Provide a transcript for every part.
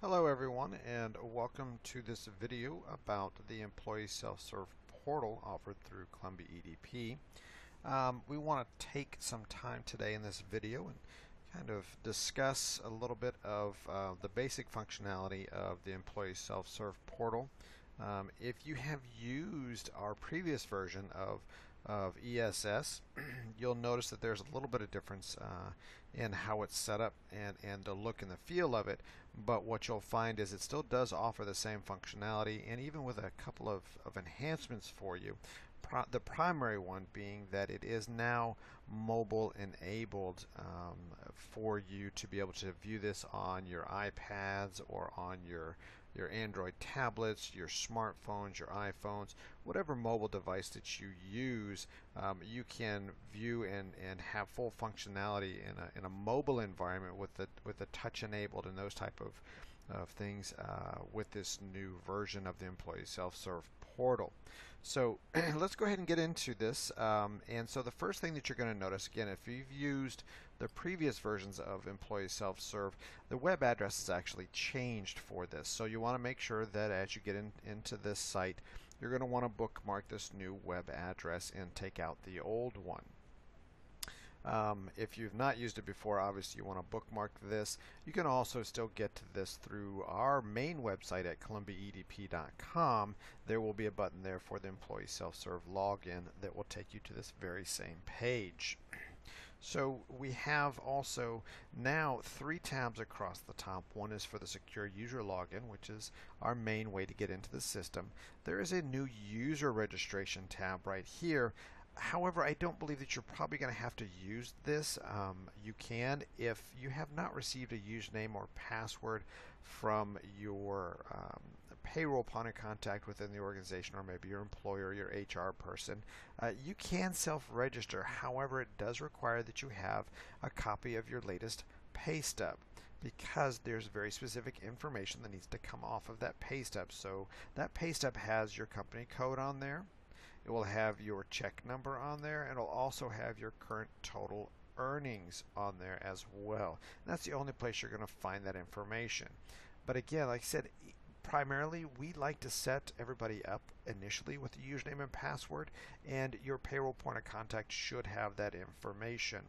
Hello everyone, and welcome to this video about the Employee Self-Serve Portal offered through Columbia EDP. We want to take some time today in this video and kind of discuss a little bit of the basic functionality of the Employee Self-Serve Portal. If you have used our previous version of ESS, you'll notice that there's a little bit of difference in how it's set up and the look and the feel of it, but what you'll find is it still does offer the same functionality, and even with a couple of enhancements for you. The primary one being that it is now mobile enabled for you to be able to view this on your iPads or on your Android tablets, your smartphones, your iPhones, whatever mobile device that you use. You can view and have full functionality in a mobile environment with the touch enabled and those type of things with this new version of the Employee Self-Serve Portal. So let's go ahead and get into this. And so the first thing that you're going to notice, again, if you've used the previous versions of Employee Self-Serve, the web address is actually changed for this. So you want to make sure that as you get into this site, you're going to want to bookmark this new web address and take out the old one. If you've not used it before, obviously you want to bookmark this. You can also still get to this through our main website at columbiaedp.com. There will be a button there for the Employee Self-Serve login that will take you to this very same page. So we have also now 3 tabs across the top. One is for the secure user login, which is our main way to get into the system. There is a new user registration tab right here. However, I don't believe that you're probably going to have to use this. You can if you have not received a username or password from your payroll point of contact within the organization, or maybe your employer, your HR person. You can self-register. However, it does require that you have a copy of your latest pay stub, because there's very specific information that needs to come off of that pay stub. So that pay stub has your company code on there. It will have your check number on there, and it'll also have your current total earnings on there as well. And that's the only place you're going to find that information. But again, like I said, primarily we like to set everybody up initially with the username and password, and your payroll point of contact should have that information.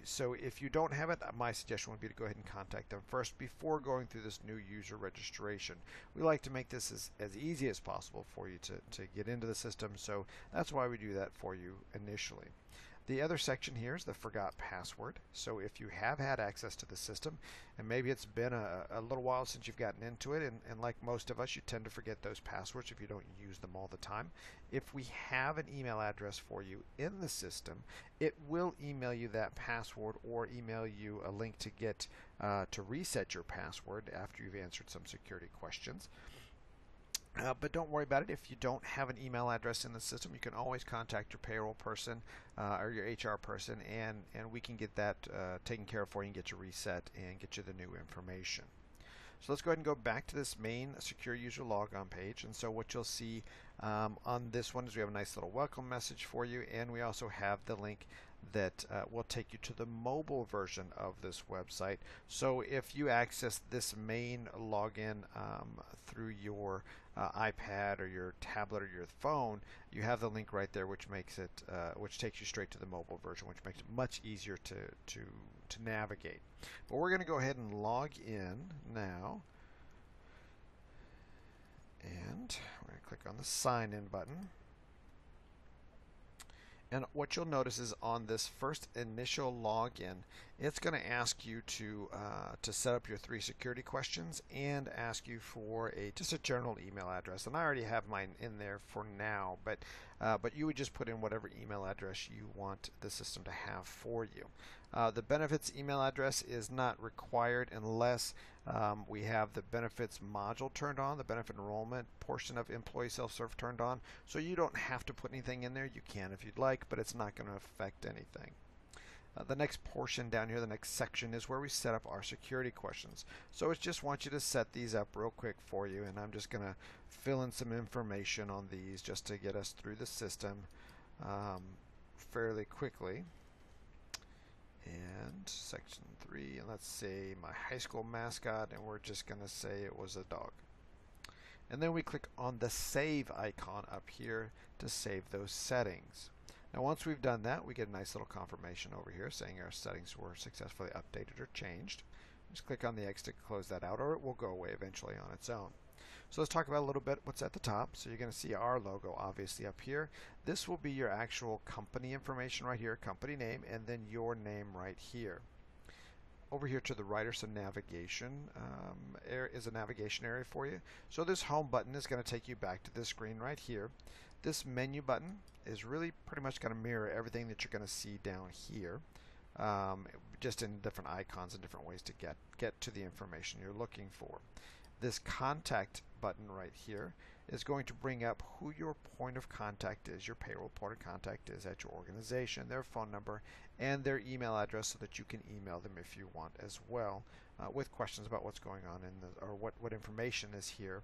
So if you don't have it, my suggestion would be to go ahead and contact them first before going through this new user registration. We like to make this as easy as possible for you to get into the system, so that's why we do that for you initially. The other section here is the forgot password. So if you have had access to the system, and maybe it's been a little while since you've gotten into it, and like most of us, you tend to forget those passwords if you don't use them all the time. If we have an email address for you in the system, it will email you that password or email you a link to get to reset your password after you've answered some security questions. But don't worry about it. If you don't have an email address in the system, you can always contact your payroll person or your HR person, and we can get that taken care of for you and get you reset and get you the new information. So let's go ahead and go back to this main secure user logon page. And so what you'll see on this one is we have a nice little welcome message for you, and we also have the link that will take you to the mobile version of this website. So if you access this main login through your iPad or your tablet or your phone, you have the link right there, which makes it which takes you straight to the mobile version, which makes it much easier to navigate. But we're going to go ahead and log in now, and we're going to click on the sign in button. And what you'll notice is on this first initial login, it's going to ask you to set up your 3 security questions and ask you for just a general email address. And I already have mine in there for now, but you would just put in whatever email address you want the system to have for you. The benefits email address is not required unless we have the benefits module turned on, the benefit enrollment portion of Employee Self-Serve turned on. So you don't have to put anything in there. You can if you'd like, but it's not going to affect anything. The next portion down here, the next section, is where we set up our security questions. So it just wants you to set these up real quick for you, and I'm just going to fill in some information on these just to get us through the system fairly quickly. and section 3, and let's say my high school mascot, and we're just going to say it was a dog. And then we click on the save icon up here to save those settings. Now once we've done that, we get a nice little confirmation over here saying our settings were successfully updated or changed. Just click on the X to close that out, or it will go away eventually on its own. So let's talk about a little bit what's at the top. So you're going to see our logo obviously up here. This will be your actual company information right here, company name, and then your name right here. Over here to the right are some navigation, is a navigation area for you. So this home button is going to take you back to this screen right here. This menu button is really pretty much going to mirror everything that you're going to see down here, just in different icons and different ways to get to the information you're looking for. This contact button right here is going to bring up who your point of contact is, your payroll point of contact is at your organization, their phone number, and their email address so that you can email them if you want as well with questions about what's going on in the, or what information is here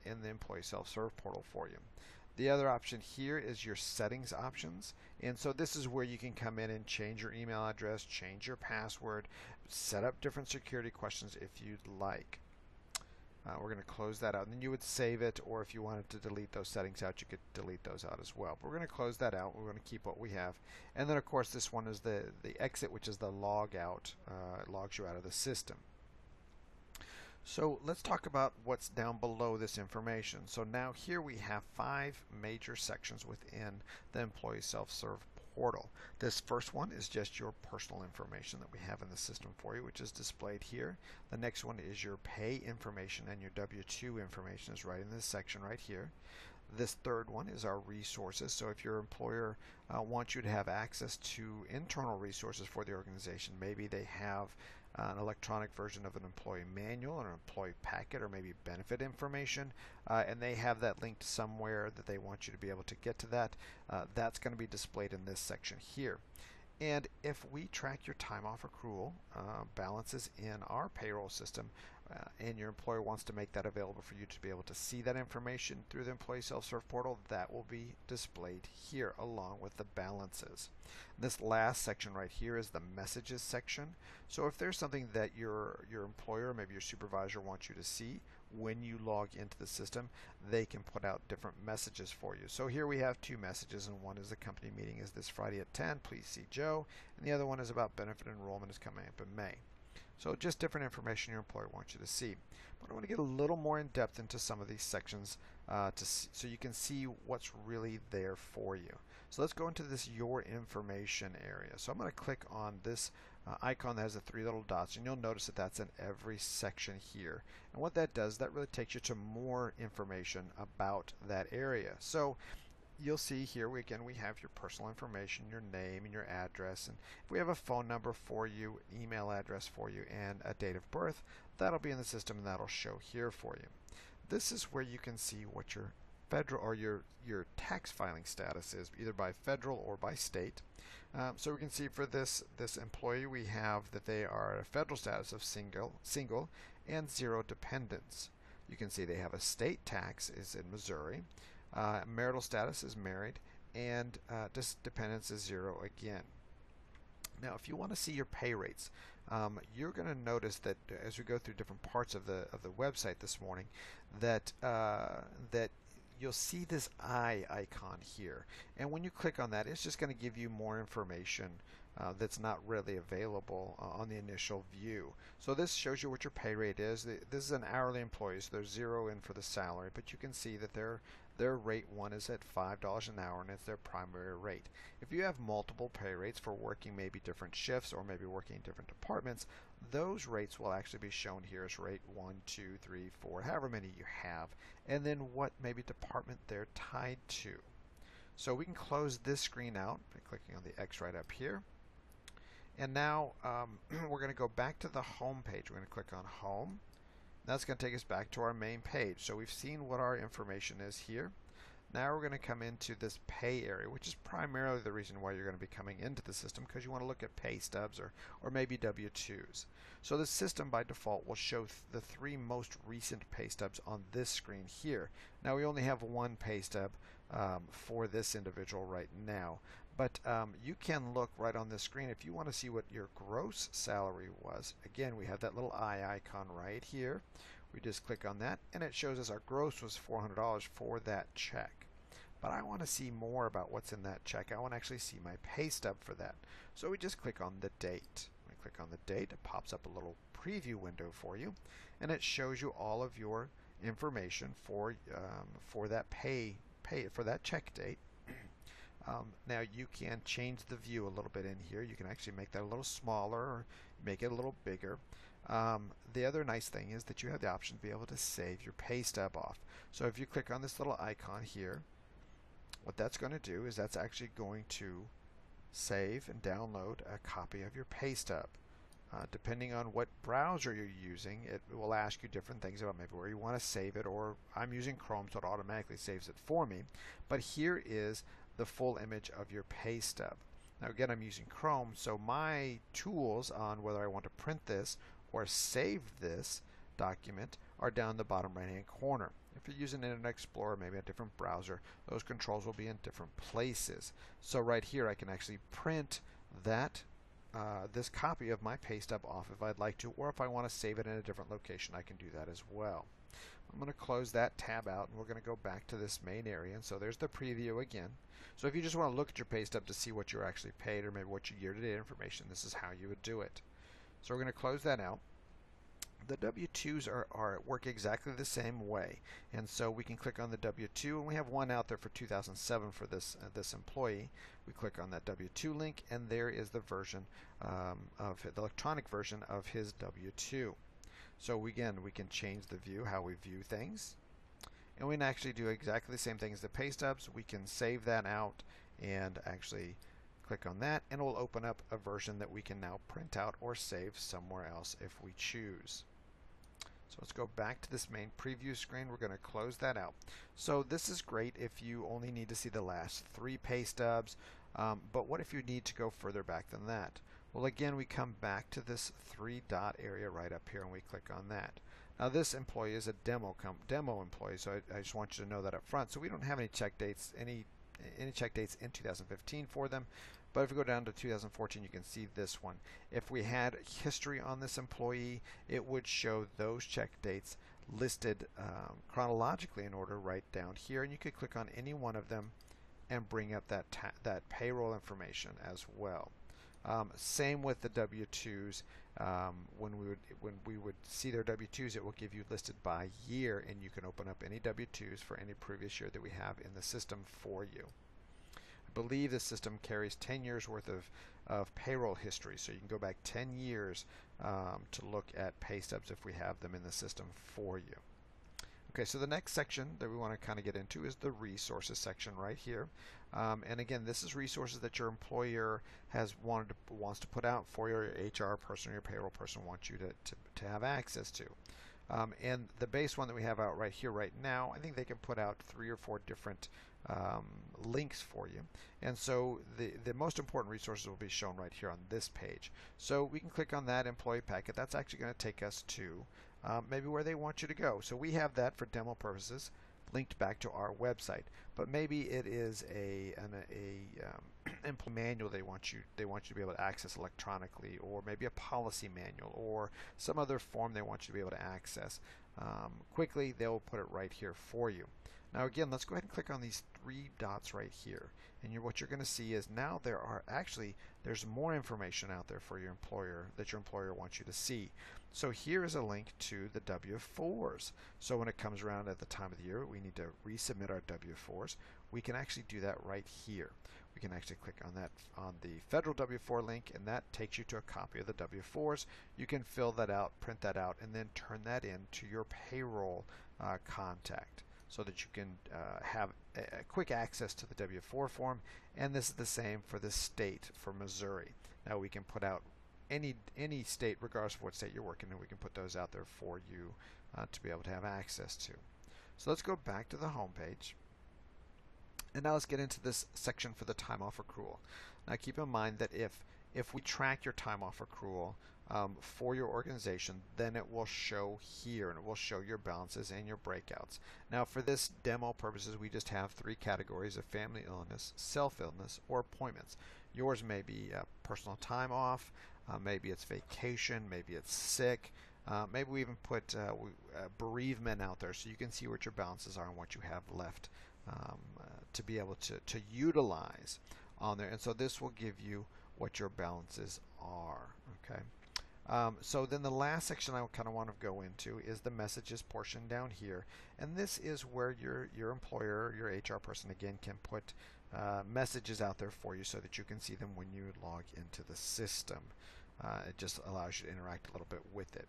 in the employee self-serve portal for you. The other option here is your settings options, and so this is where you can come in and change your email address, change your password, set up different security questions if you'd like. We're going to close that out, and then you would save it, or if you wanted to delete those settings out, you could delete those out as well. But we're going to close that out. We're going to keep what we have. And then, of course, this one is the exit, which is the log out. It logs you out of the system. So let's talk about what's down below this information. So now here we have 5 major sections within the employee self-serve portal. This first one is just your personal information that we have in the system for you, which is displayed here. The next one is your pay information, and your W-2 information is right in this section right here. This third one is our resources. So if your employer wants you to have access to internal resources for the organization, maybe they have an electronic version of an employee manual or an employee packet or maybe benefit information, and they have that linked somewhere that they want you to be able to get to that, that's going to be displayed in this section here. And if we track your time off accrual balances in our payroll system, and your employer wants to make that available for you to be able to see that information through the employee self-serve portal, that will be displayed here along with the balances. This last section right here is the messages section. So if there's something that your employer, maybe your supervisor, wants you to see when you log into the system, they can put out different messages for you. So here we have 2 messages, and one is the company meeting is this Friday at 10, please see Joe, and the other one is about benefit enrollment is coming up in May. So just different information your employer wants you to see. But I want to get a little more in depth into some of these sections so you can see what's really there for you. So let's go into this your information area. So I'm going to click on this icon that has the 3 little dots, and you'll notice that that's in every section here. And what that does, that really takes you to more information about that area. So you'll see here, we have your personal information, your name and your address, and if we have a phone number for you, email address for you, and a date of birth, that'll be in the system and that'll show here for you. This is where you can see what your federal or your tax filing status is, either by federal or by state. So we can see for this employee, we have that they are at a federal status of single and 0 dependents. You can see they have a state tax is in Missouri. Marital status is married, and dependence is 0 again. Now, if you want to see your pay rates, you're going to notice that as we go through different parts of the website this morning, that that you'll see this eye icon here, and when you click on that, it's just going to give you more information that's not really available on the initial view. So this shows you what your pay rate is. This is an hourly employee, so there's 0 in for the salary, but you can see that their rate 1 is at $5 an hour, and it's their primary rate. If you have multiple pay rates for working maybe different shifts or maybe working in different departments, those rates will actually be shown here as rate 1, 2, 3, 4, however many you have, and then what maybe department they're tied to. So we can close this screen out by clicking on the X right up here. And now we're going to go back to the home page. We're going to click on Home. That's going to take us back to our main page. So we've seen what our information is here. Now we're going to come into this pay area, which is primarily the reason why you're going to be coming into the system, because you want to look at pay stubs or maybe W-2s. So the system by default will show the 3 most recent pay stubs on this screen here. Now we only have 1 pay stub for this individual right now, But you can look right on this screen if you want to see what your gross salary was. Again, we have that little eye icon right here. We just click on that and it shows us our gross was $400 for that check. But I want to see more about what's in that check. I want to actually see my pay stub for that. So we just click on the date. We click on the date, it pops up a little preview window for you, and it shows you all of your information for that for that check date. Now you can change the view a little bit in here. You can actually make that a little smaller or make it a little bigger. The other nice thing is that you have the option to be able to save your pay stub off. So if you click on this little icon here, what that's going to do is that's actually going to save and download a copy of your pay stub. Depending on what browser you're using, it will ask you different things about maybe where you want to save it, or I'm using Chrome, so it automatically saves it for me. But here is the full image of your pay stub. Now again, I'm using Chrome, so my tools on whether I want to print this or save this document are down the bottom right hand corner. If you're using Internet Explorer, maybe a different browser, those controls will be in different places. So right here I can actually print that this copy of my pay stub off if I'd like to, or if I want to save it in a different location, I can do that as well. I'm going to close that tab out and we're going to go back to this main area. And so there's the preview again. So if you just want to look at your pay stub to see what you're actually paid or maybe what your year-to-date information, this is how you would do it. So we're going to close that out. The W-2s work exactly the same way, and so we can click on the W-2, and we have one out there for 2007 for this employee. We click on that W-2 link, and there is the version of the electronic version of his W-2. So again, we can change the view, how we view things, and we can actually do exactly the same thing as the pay stubs. We can save that out and actually click on that, and it will open up a version that we can now print out or save somewhere else if we choose. So let's go back to this main preview screen. We're going to close that out. So this is great if you only need to see the last 3 pay stubs, but what if you need to go further back than that? Well, again, we come back to this 3-dot area right up here and we click on that. Now this employee is a demo employee, so I just want you to know that up front. So we don't have any check dates, any check dates in 2015 for them. But if we go down to 2014, you can see this one. If we had history on this employee, it would show those check dates listed chronologically in order right down here. And you could click on any one of them and bring up that payroll information as well. Same with the W-2s. When we would see their W-2s, it will give you listed by year, and you can open up any W-2s for any previous year that we have in the system for you. I believe the system carries 10 years worth of payroll history, so you can go back 10 years to look at pay stubs if we have them in the system for you. Okay, so the next section that we want to kind of get into is the resources section right here. And again, this is resources that your employer wants to put out for your HR person or your payroll person wants you to have access to. And the base one that we have out right here right now, I think they can put out 3 or 4 different links for you. And so the most important resources will be shown right here on this page. So we can click on that employee packet. That's actually going to take us to maybe where they want you to go. So we have that for demo purposes linked back to our website, but maybe it is an manual they want you to be able to access electronically, or maybe a policy manual or some other form they want you to be able to access quickly. They'll put it right here for you. Now again, let's go ahead and click on these 3 dots right here, and what you're going to see is now there's more information out there for your employer that your employer wants you to see. So here is a link to the W-4s. So when it comes around at the time of the year we need to resubmit our W-4s, we can actually do that right here. We can actually click on that on the federal W-4 link, and that takes you to a copy of the W-4s. You can fill that out, print that out, and then turn that in to your payroll contact, so that you can have a quick access to the W-4 form. And this is the same for the state, for Missouri. Now we can put out any state, regardless of what state you're working in, we can put those out there for you to be able to have access to. So let's go back to the home page. And now let's get into this section for the time off accrual. Now keep in mind that if we track your time off accrual for your organization, then it will show here, and it will show your balances and your breakouts. Now for this demo purposes, we just have 3 categories of family illness, self-illness, or appointments. Yours may be personal time off, maybe it's vacation, maybe it's sick, maybe we even put bereavement out there so you can see what your balances are and what you have left to be able to utilize on there. And so this will give you what your balances are. Okay. So then the last section I kind of want to go into is the messages portion down here, and this is where your employer, your HR person, again, can put messages out there for you so that you can see them when you log into the system. It just allows you to interact a little bit with it.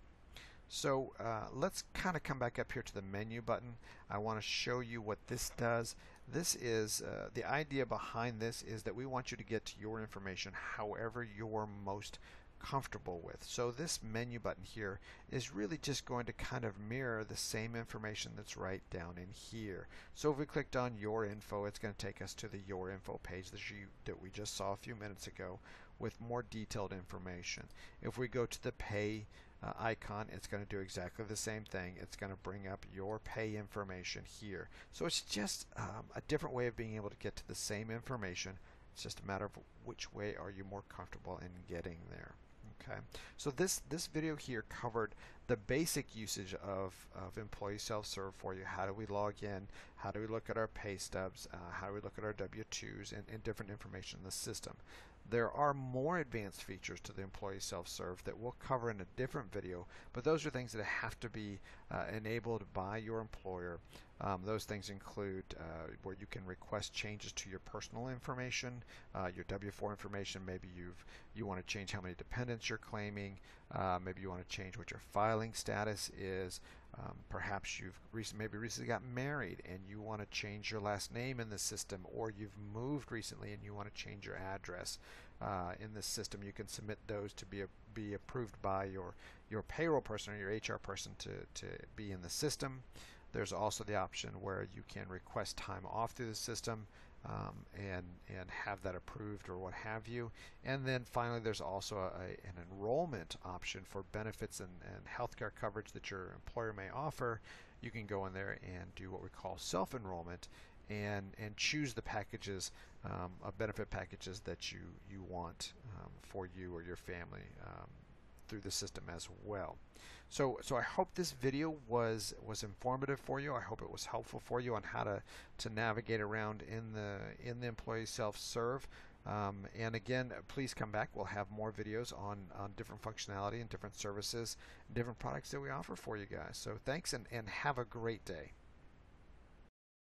So let's kind of come back up here to the menu button. I want to show you what this does. This is the idea behind this is that we want you to get to your information however you're most comfortable with. So this menu button here is really just going to kind of mirror the same information that's right down in here. So if we clicked on Your Info, it's going to take us to the Your Info page that we just saw a few minutes ago with more detailed information. If we go to the Pay icon, it's going to do exactly the same thing. It's going to bring up your pay information here. So it's just a different way of being able to get to the same information. It's just a matter of which way are you more comfortable in getting there. Okay, so this video here covered the basic usage of employee self-serve for you. How do we log in? How do we look at our pay stubs? How do we look at our W-2s and different information in the system? There are more advanced features to the employee self-serve that we'll cover in a different video, but those are things that have to be enabled by your employer. Those things include where you can request changes to your personal information, your W-4 information. Maybe you want to change how many dependents you're claiming. Maybe you want to change what your filing status is. Perhaps you've maybe recently got married and you want to change your last name in the system, or you've moved recently and you want to change your address in the system. You can submit those to be approved by your payroll person or your HR person to be in the system. There's also the option where you can request time off through the system and have that approved or what have you. And then finally, there's also an enrollment option for benefits and healthcare coverage that your employer may offer. You can go in there and do what we call self-enrollment and choose the packages, benefit packages that you want for you or your family through the system as well. So I hope this video was informative for you. I hope it was helpful for you on how to navigate around in the employee self-serve. And again, please come back. We'll have more videos on different functionality and different services, different products that we offer for you guys. So thanks and have a great day.